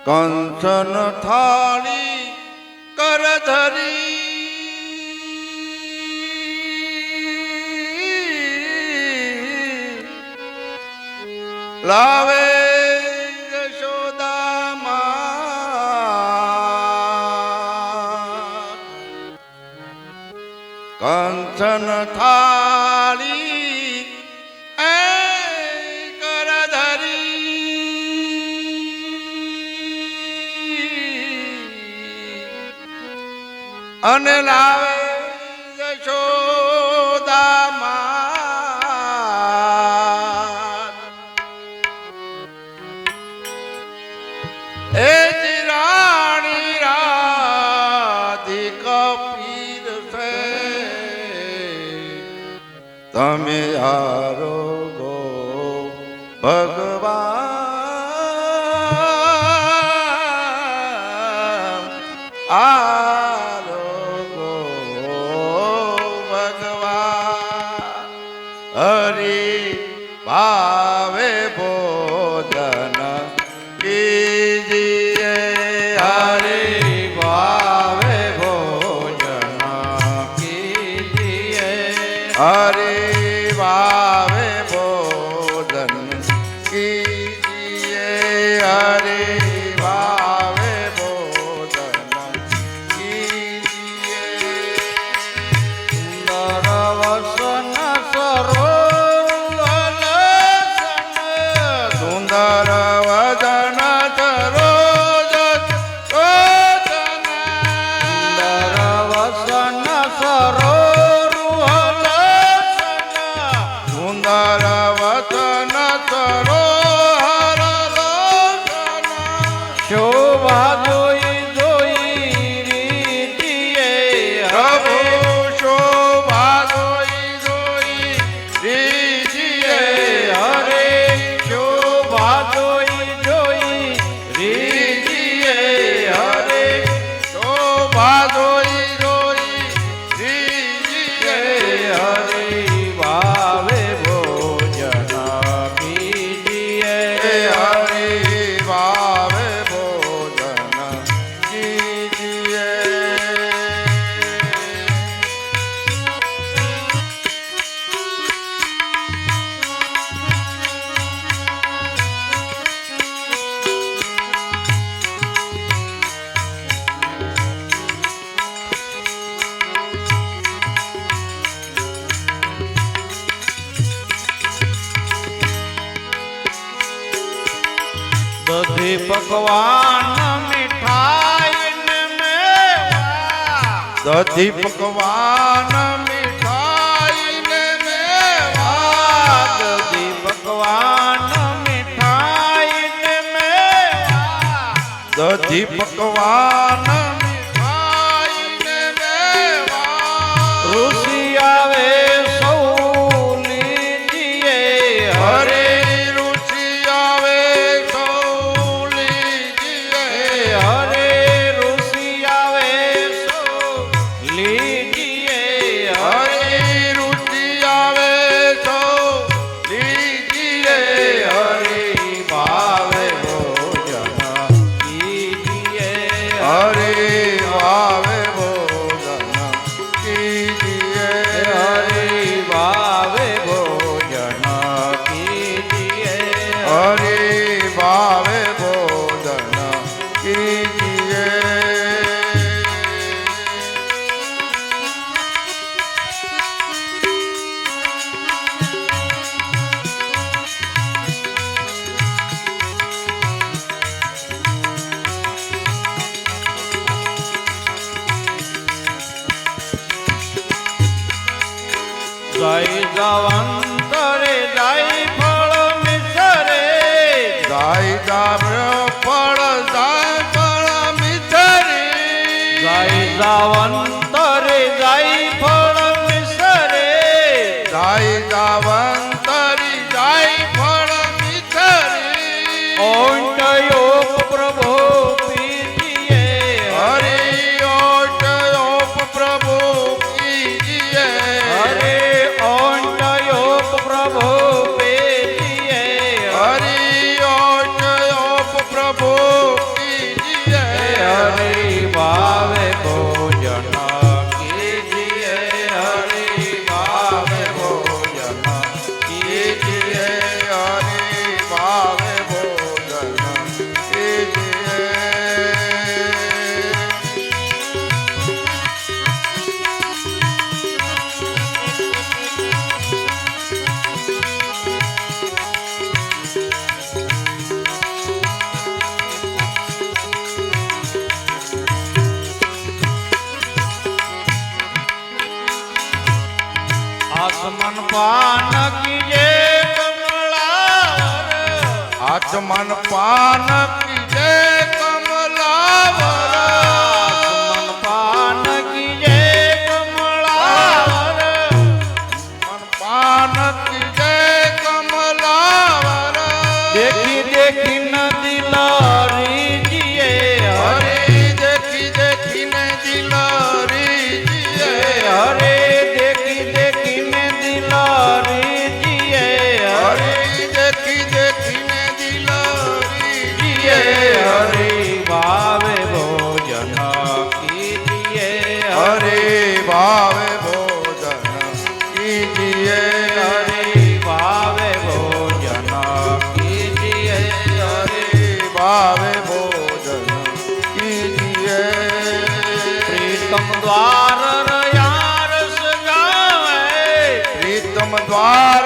કંસન થાળી કર ધરી લાવે કંચન થાળી કર ધરી અને લાવે યશોદામાં એ રાણી રાધિકા પીરસે તમે આરોગો ભગવાન આરોગો ભગવાન હરિ ભાવે ભોજન કીજીએ હરિ ભાવે ભોજન કીજીએ હરિ भावे भोजन कीजिए हरे भावे भोजन कीजिए सुंदर वसन सरोवन सुंदर वदन सरोज सुंदर वसन सरो वचन सरोहर शोभा जोई जोई रीतिए प्रभु शोभा जोई जोई रीतिए हरे शोभा जोई जोई रीतिए हरे शोभा जोई जोई रीतिए हरे भावे दधी पकवान मिठाई मेवा दधी पकवान मिठाई मेवा दधी पकवान मिठाई मेवा दधी पकवान मिठाई मेवा रुचि आवे सौ लीजिए हरे જય જવંતરે જય ફળ મિસરે જય ફળ મિસરે જય જવંતરે જય ફળ મિસરે જય જવંતરે જય ફળ મિસરે ઓટયો પ્રભુ પીજીએ હરિ ઓટયો પ્રભુ पान कीजे कमलावर आचमन पान कीजे कमलावर आचमन पान कीजे कमलावर मन पान कीजे कमलावर देखी देखी न दिलारी जिए हरे देखी देखी न दिलारी जिए हरे देखी देखी न दिलारी जिए हरे देखी देखी न दिलारी जिए हरे भावे भोजन कीजिए हरे भावे भोजन कीजिए हरे भावे भोजन कीजिए हरे भावे भोजन कीजिए प्रीतम द्वार यार सगावे प्रीतम द्वार